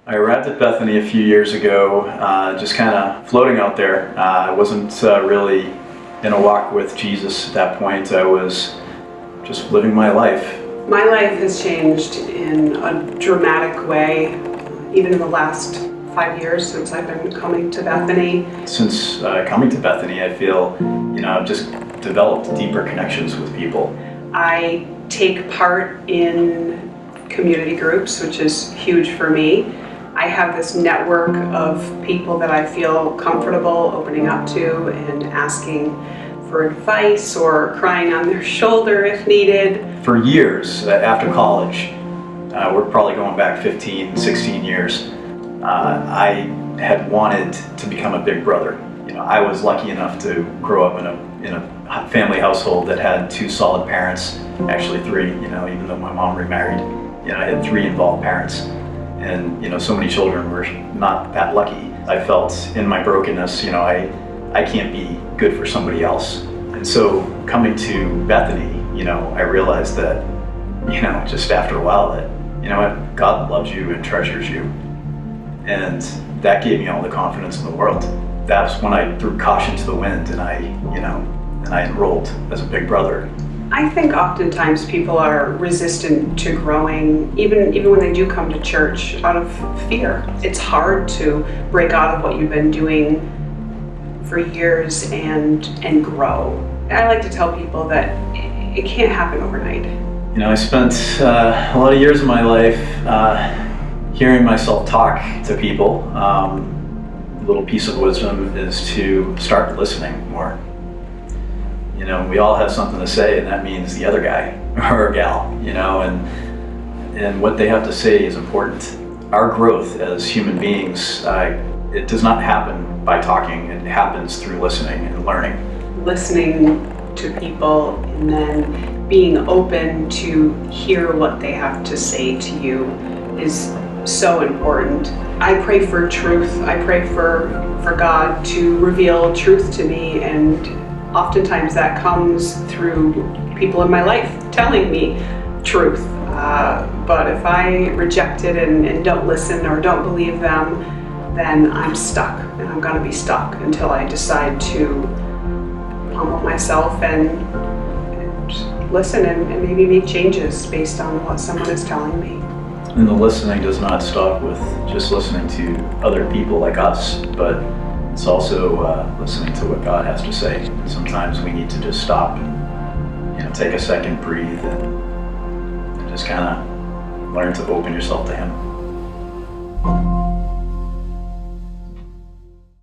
I arrived at Bethany a few years ago, just kind of floating out there. I wasn't really in a walk with Jesus at that point. I was just living my life. My life has changed in a dramatic way, even in the last 5 years since I've been coming to Bethany. Since coming to Bethany, I feel, I've just developed deeper connections with people. I take part in community groups, which is huge for me. I have this network of people that I feel comfortable opening up to and asking for advice or crying on their shoulder if needed. For years after college, we're probably going back 15, 16 years, I had wanted to become a big brother. I was lucky enough to grow up in a family household that had 2 solid parents, actually 3, even though my mom remarried. I had 3 involved parents. And so many children were not that lucky. I felt in my brokenness, I can't be good for somebody else. And so coming to Bethany, I realized that, just after a while that, what, God loves you and treasures you. And that gave me all the confidence in the world. That's when I threw caution to the wind and I enrolled as a big brother. I think oftentimes people are resistant to growing, even when they do come to church, out of fear. It's hard to break out of what you've been doing for years and grow. I like to tell people that it can't happen overnight. I spent a lot of years of my life hearing myself talk to people. A little piece of wisdom is to start listening more. We all have something to say, and that means the other guy or gal, and what they have to say is important. Our growth as human beings, it does not happen by talking, it happens through listening and learning. Listening to people and then being open to hear what they have to say to you is so important. I pray for truth. I pray for God to reveal truth to me, and oftentimes that comes through people in my life telling me truth. But if I reject it and don't listen or don't believe them, then I'm stuck, and I'm going to be stuck until I decide to humble myself and listen and maybe make changes based on what someone is telling me. And the listening does not stop with just listening to other people like us, but it's also listening to what God has to say. Sometimes we need to just stop, take a second, breathe, and just kind of learn to open yourself to Him.